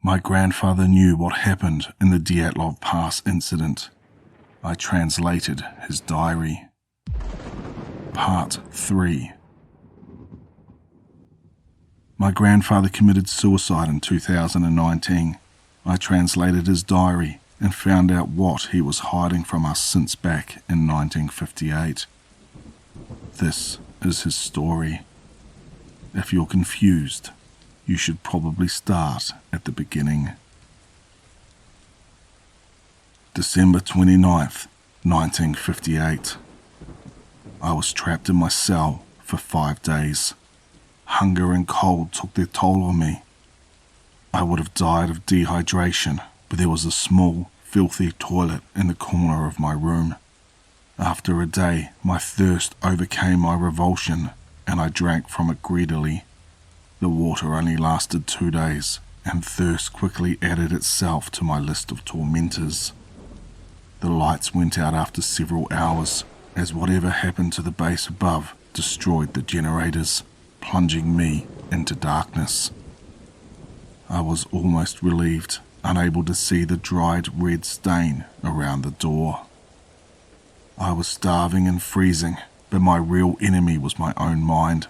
My grandfather knew what happened in the Dyatlov Pass Incident. I translated his diary. Part 3. My grandfather committed suicide in 2019. I translated his diary and found out what he was hiding from us since back in 1958. This is his story. If you're confused, you should probably start at the beginning. December 29th, 1958. I was trapped in my cell for 5 days. Hunger and cold took their toll on me. I would have died of dehydration, but there was a small, filthy toilet in the corner of my room. After a day, my thirst overcame my revulsion, and I drank from it greedily. The water only lasted 2 days, and thirst quickly added itself to my list of tormentors. The lights went out after several hours, as whatever happened to the base above destroyed the generators, plunging me into darkness. I was almost relieved, unable to see the dried red stain around the door. I was starving and freezing, but my real enemy was my own mind.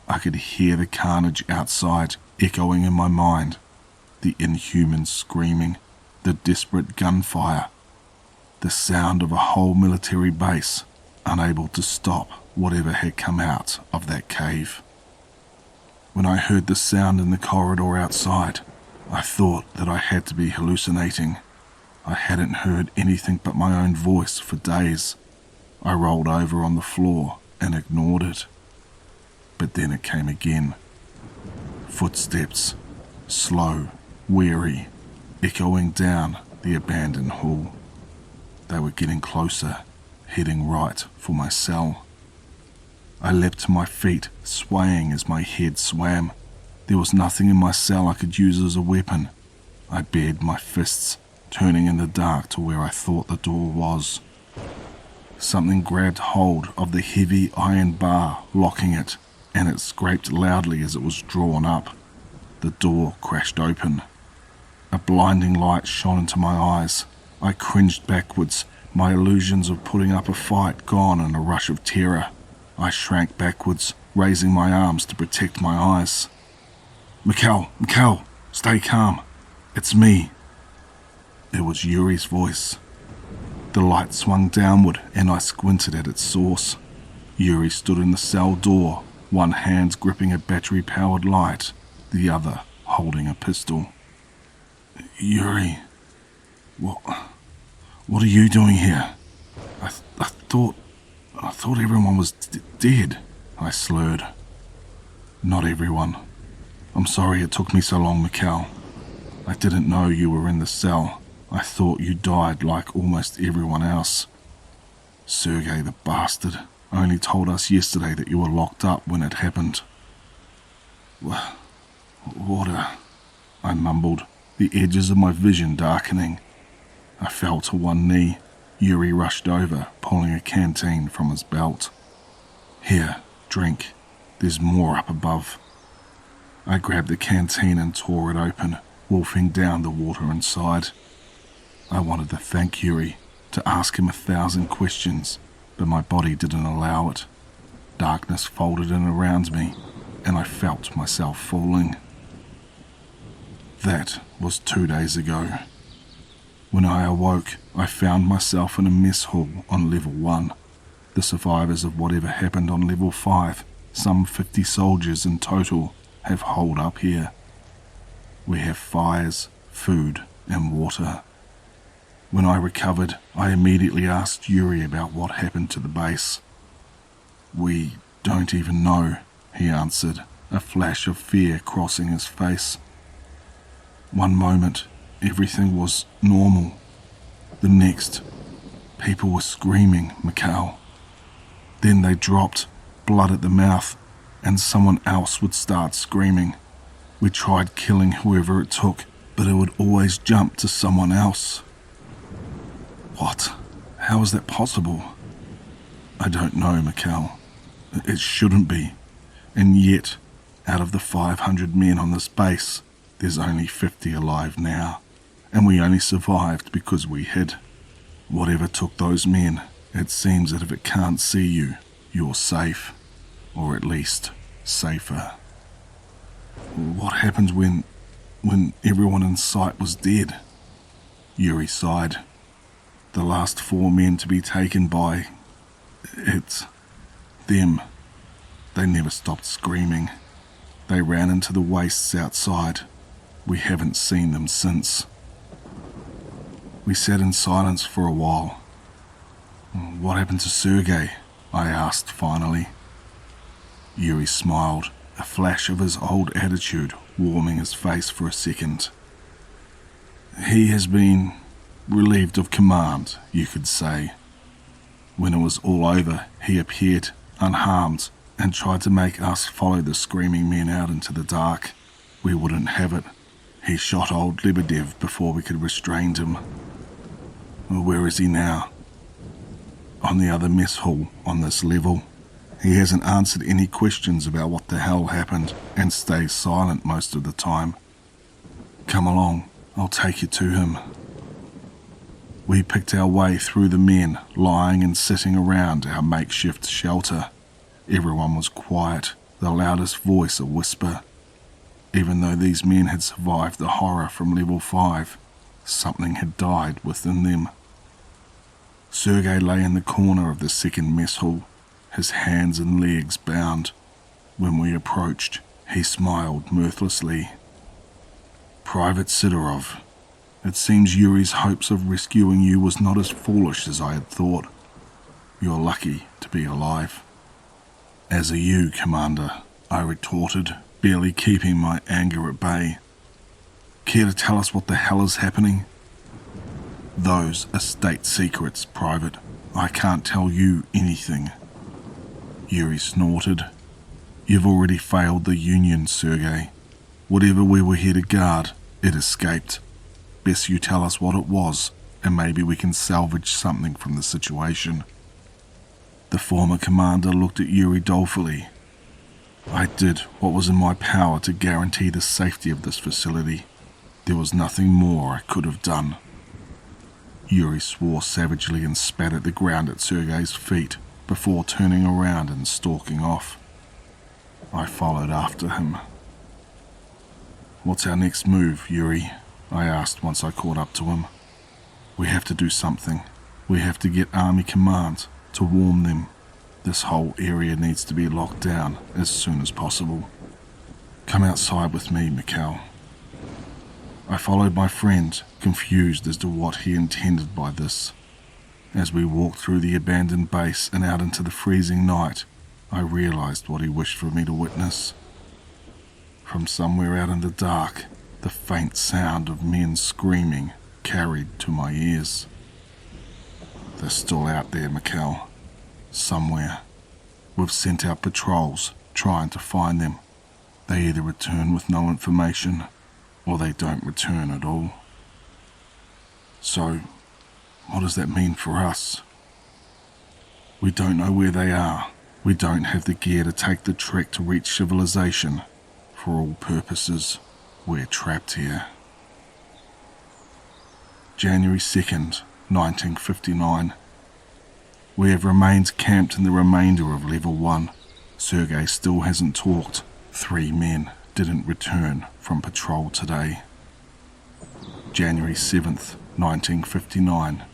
I could hear the carnage outside echoing in my mind, the inhuman screaming, the desperate gunfire, the sound of a whole military base, unable to stop whatever had come out of that cave. When I heard the sound in the corridor outside, I thought that I had to be hallucinating. I hadn't heard anything but my own voice for days. I rolled over on the floor and ignored it. But then it came again. Footsteps, slow, weary, echoing down the abandoned hall. They were getting closer, heading right for my cell. I leapt to my feet, swaying as my head swam. There was nothing in my cell I could use as a weapon. I bared my fists, turning in the dark to where I thought the door was. Something grabbed hold of the heavy iron bar, locking it, and it scraped loudly as it was drawn up. The door crashed open. A blinding light shone into my eyes. I cringed backwards, my illusions of putting up a fight gone in a rush of terror. I shrank backwards, raising my arms to protect my eyes. Mikhail, stay calm. It's me. It was Yuri's voice. The light swung downward and I squinted at its source. Yuri stood in the cell door, one hand gripping a battery-powered light, the other holding a pistol. Yuri, what are you doing here? I thought everyone was dead, I slurred. Not everyone. I'm sorry it took me so long, Mikhail. I didn't know you were in the cell. I thought you died like almost everyone else. Sergei, the bastard, only told us yesterday that you were locked up when it happened. Water, I mumbled, the edges of my vision darkening. I fell to one knee. Yuri rushed over, pulling a canteen from his belt. Here, drink. There's more up above. I grabbed the canteen and tore it open, wolfing down the water inside. I wanted to thank Yuri, to ask him 1,000 questions, but my body didn't allow it. Darkness folded in around me, and I felt myself falling. That was 2 days ago. When I awoke, I found myself in a mess hall on level 1. The survivors of whatever happened on level 5, some 50 soldiers in total, have holed up here. We have fires, food, and water. When I recovered, I immediately asked Yuri about what happened to the base. We don't even know, he answered, a flash of fear crossing his face. One moment, everything was normal. The next, people were screaming, Mikhail. Then they dropped, blood at the mouth, and someone else would start screaming. We tried killing whoever it took, but it would always jump to someone else. What? How is that possible? I don't know, Mikhail. It shouldn't be. And yet, out of the 500 men on this base, There's only 50 alive now, and we only survived because we hid. Whatever took those men, it seems that if it can't see you, you're safe, or at least safer. What happened when everyone in sight was dead? Yuri sighed. The last 4 men to be taken by... them. They never stopped screaming. They ran into the wastes outside. We haven't seen them since. We sat in silence for a while. What happened to Sergei? I asked finally. Yuri smiled, a flash of his old attitude warming his face for a second. He has been relieved of command, you could say. When it was all over, he appeared unharmed and tried to make us follow the screaming men out into the dark. We wouldn't have it. He shot old Lebedev before we could restrain him. Where is he now? On the other mess hall, on this level. He hasn't answered any questions about what the hell happened and stays silent most of the time. Come along, I'll take you to him. We picked our way through the men lying and sitting around our makeshift shelter. Everyone was quiet, the loudest voice a whisper. Even though these men had survived the horror from level 5, something had died within them. Sergei lay in the corner of the second mess hall, his hands and legs bound. When we approached, he smiled mirthlessly. Private Sidorov, it seems Yuri's hopes of rescuing you was not as foolish as I had thought. You're lucky to be alive. As are you, Commander, I retorted, barely keeping my anger at bay. Care to tell us what the hell is happening? Those are state secrets, Private. I can't tell you anything. Yuri snorted. You've already failed the Union, Sergei. Whatever we were here to guard, it escaped. Best you tell us what it was, and maybe we can salvage something from the situation. The former commander looked at Yuri dolefully. I did what was in my power to guarantee the safety of this facility. There was nothing more I could have done. Yuri swore savagely and spat at the ground at Sergei's feet before turning around and stalking off. I followed after him. What's our next move, Yuri? I asked once I caught up to him. We have to do something. We have to get Army Command to warn them. This whole area needs to be locked down as soon as possible. Come outside with me, Mikhail. I followed my friend, confused as to what he intended by this. As we walked through the abandoned base and out into the freezing night, I realized what he wished for me to witness. From somewhere out in the dark, the faint sound of men screaming carried to my ears. They're still out there, Mikhail. Somewhere. We've sent out patrols, trying to find them. They either return with no information, or they don't return at all. So, what does that mean for us? We don't know where they are. We don't have the gear to take the trek to reach civilization. For all purposes, we're trapped here. January 2nd, 1959. We have remained camped in the remainder of Level 1. Sergei still hasn't talked. 3 men didn't return from patrol today. January 7th, 1959.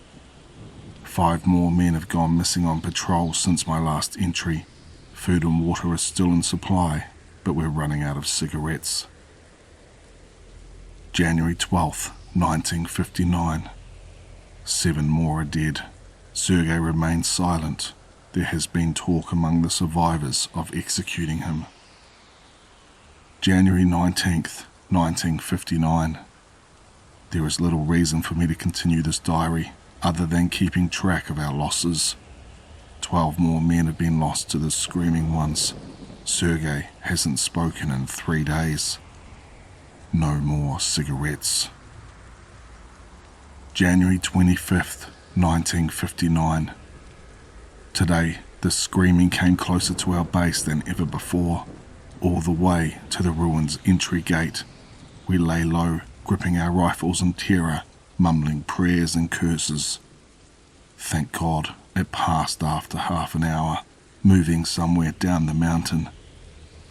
5 more men have gone missing on patrol since my last entry. Food and water are still in supply, but we're running out of cigarettes. January 12th, 1959. 7 more are dead. Sergei remains silent. There has been talk among the survivors of executing him. January 19th, 1959. There is little reason for me to continue this diary other than keeping track of our losses. 12 more men have been lost to the screaming ones. Sergei hasn't spoken in 3 days. No more cigarettes. January 25th, 1959. Today, the screaming came closer to our base than ever before, all the way to the ruins' entry gate. We lay low, gripping our rifles in terror, mumbling prayers and curses. Thank God it passed after half an hour, moving somewhere down the mountain.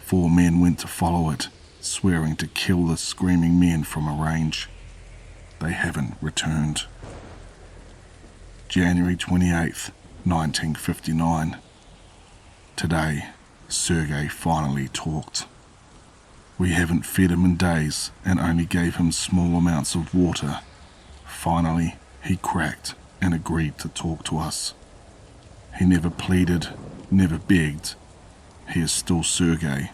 4 men went to follow it, swearing to kill the screaming men from a range. They haven't returned. January 28th, 1959. Today, Sergei finally talked. We haven't fed him in days and only gave him small amounts of water. Finally, he cracked and agreed to talk to us. He never pleaded, never begged. He is still Sergei,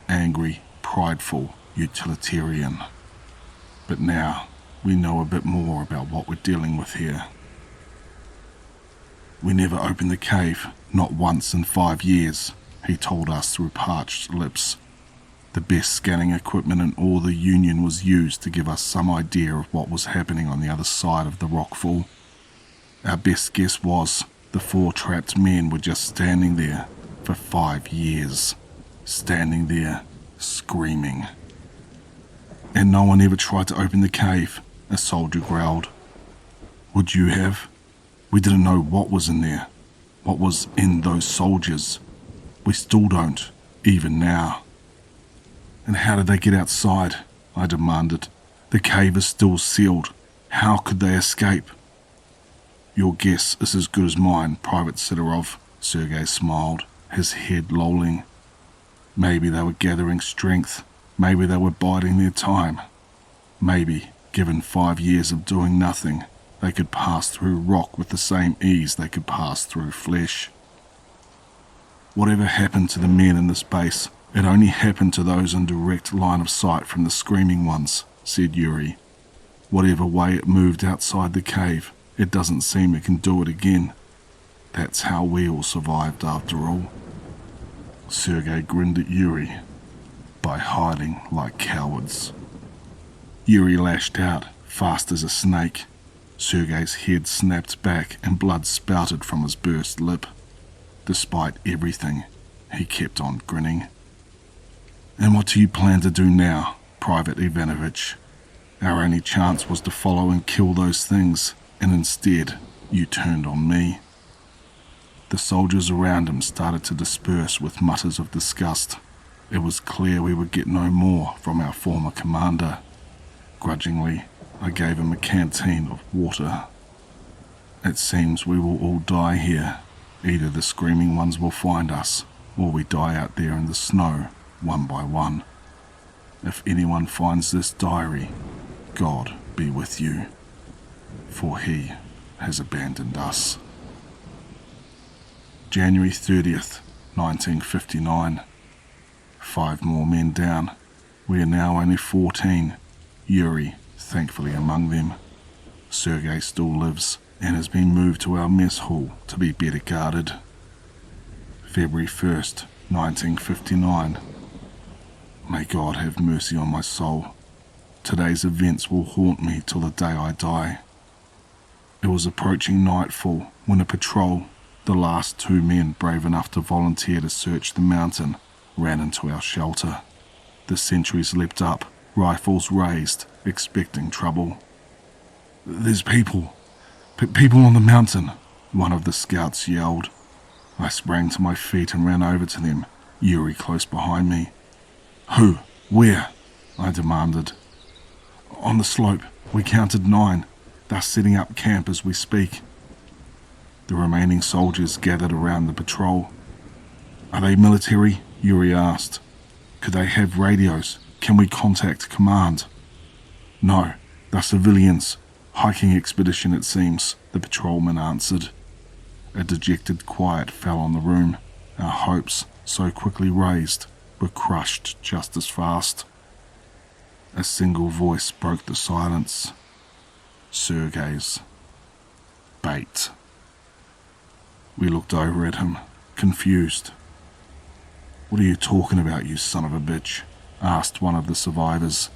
angry, prideful, utilitarian. But now, we know a bit more about what we're dealing with here. We never opened the cave, not once in 5 years, he told us through parched lips. The best scanning equipment in all the Union was used to give us some idea of what was happening on the other side of the rockfall. Our best guess was the 4 trapped men were just standing there for 5 years, standing there, screaming. And no one ever tried to open the cave, a soldier growled. Would you have? We didn't know what was in there, what was in those soldiers. We still don't, even now. And how did they get outside? I demanded. The cave is still sealed. How could they escape? Your guess is as good as mine, Private Sidorov, Sergei smiled, his head lolling. Maybe they were gathering strength. Maybe they were biding their time. Maybe, given 5 years of doing nothing, they could pass through rock with the same ease they could pass through flesh. Whatever happened to the men in this base, it only happened to those in direct line of sight from the screaming ones, said Yuri. Whatever way it moved outside the cave, it doesn't seem it can do it again. That's how we all survived after all. Sergei grinned at Yuri. By hiding like cowards. Yuri lashed out, fast as a snake. Sergei's head snapped back and blood spouted from his burst lip. Despite everything, he kept on grinning. And what do you plan to do now, Private Ivanovich? Our only chance was to follow and kill those things, and instead, you turned on me. The soldiers around him started to disperse with mutters of disgust. It was clear we would get no more from our former commander. Grudgingly, I gave him a canteen of water. It seems we will all die here. Either the screaming ones will find us, or we die out there in the snow, one by one. If anyone finds this diary, God be with you, for he has abandoned us. January 30th, 1959. 5 more men down. We are now only 14. Yuri, thankfully, among them. Sergei still lives and has been moved to our mess hall to be better guarded. February 1st, 1959. May God have mercy on my soul. Today's events will haunt me till the day I die. It was approaching nightfall when a patrol, the last 2 men brave enough to volunteer to search the mountain, ran into our shelter. The sentries leapt up, rifles raised, expecting trouble. There's people on the mountain, one of the scouts yelled. I sprang to my feet and ran over to them, Yuri close behind me. Who? Where? I demanded. On the slope, we counted 9. They're setting up camp as we speak. The remaining soldiers gathered around the patrol. Are they military? Yuri asked. Could they have radios? Can we contact command? No, they're civilians. Hiking expedition, it seems, the patrolman answered. A dejected quiet fell on the room. Our hopes, so quickly raised, were crushed just as fast. A single voice broke the silence. Sergei's. Bait. We looked over at him, confused. What are you talking about, you son of a bitch? Asked one of the survivors.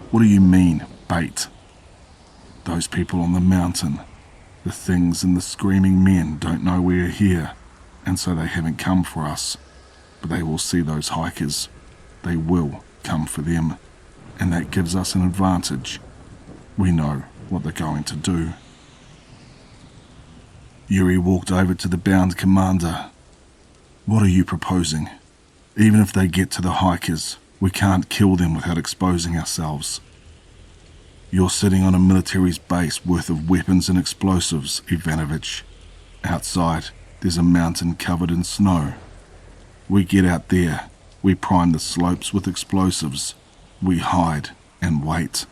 What do you mean, bait? Those people on the mountain, the things and the screaming men don't know we're here, and so they haven't come for us. But they will see those hikers. They will come for them, and that gives us an advantage. We know what they're going to do. Yuri walked over to the bound commander. What are you proposing? Even if they get to the hikers, we can't kill them without exposing ourselves. You're sitting on a military's base worth of weapons and explosives, Ivanovich. Outside, there's a mountain covered in snow. We get out there, we prime the slopes with explosives, we hide and wait.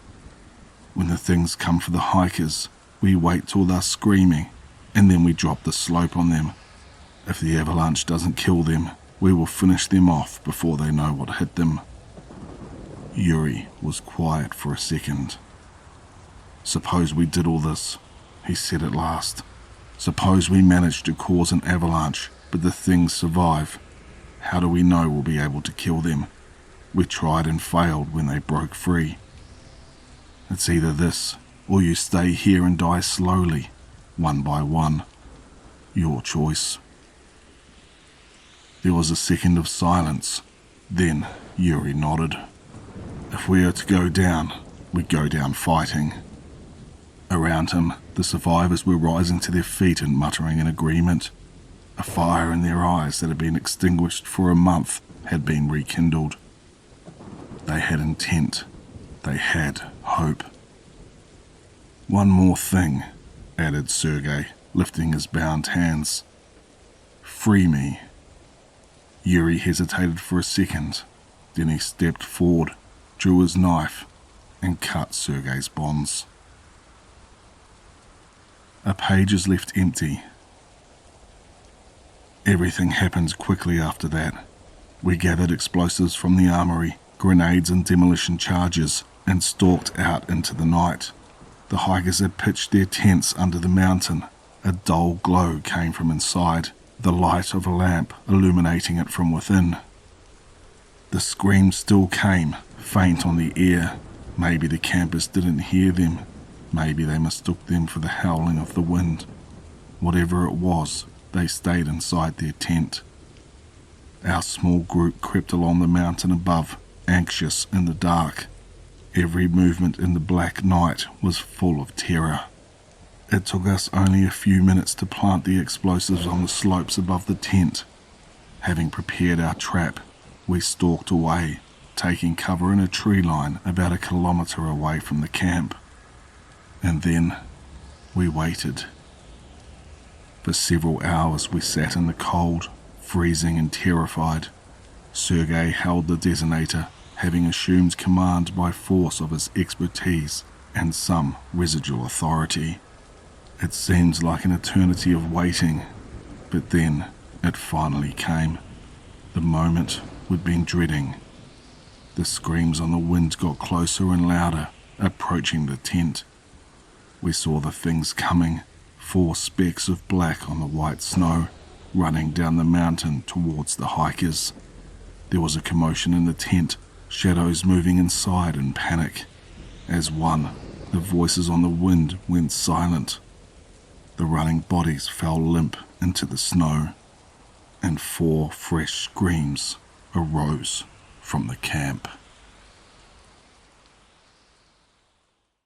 When the things come for the hikers, we wait till they're screaming, and then we drop the slope on them. If the avalanche doesn't kill them, we will finish them off before they know what hit them. Yuri was quiet for a second. Suppose we did all this, he said at last. Suppose we managed to cause an avalanche, but the things survive. How do we know we'll be able to kill them? We tried and failed when they broke free. It's either this, or you stay here and die slowly, one by one. Your choice. There was a second of silence. Then Yuri nodded. If we are to go down, we go down fighting. Around him, the survivors were rising to their feet and muttering in agreement. A fire in their eyes that had been extinguished for a month had been rekindled. They had intent. They had hope. One more thing, added Sergei, lifting his bound hands. Free me. Yuri hesitated for a second. Then he stepped forward, drew his knife, and cut Sergei's bonds. A page is left empty. Everything happened quickly after that. We gathered explosives from the armory, grenades and demolition charges, and stalked out into the night. The hikers had pitched their tents under the mountain. A dull glow came from inside, the light of a lamp illuminating it from within. The screams still came, faint on the air. Maybe the campers didn't hear them. Maybe they mistook them for the howling of the wind. Whatever it was, they stayed inside their tent. Our small group crept along the mountain above, anxious in the dark. Every movement in the black night was full of terror. It took us only a few minutes to plant the explosives on the slopes above the tent. Having prepared our trap, we stalked away, taking cover in a tree line about 1 kilometer away from the camp. And then we waited. For several hours we sat in the cold, freezing and terrified. Sergei held the detonator, having assumed command by force of his expertise and some residual authority. It seemed like an eternity of waiting, but then it finally came. The moment we'd been dreading. The screams on the wind got closer and louder, approaching the tent. We saw the things coming, 4 specks of black on the white snow, running down the mountain towards the hikers. There was a commotion in the tent, shadows moving inside in panic. As one, the voices on the wind went silent. The running bodies fell limp into the snow, and 4 fresh screams arose from the camp.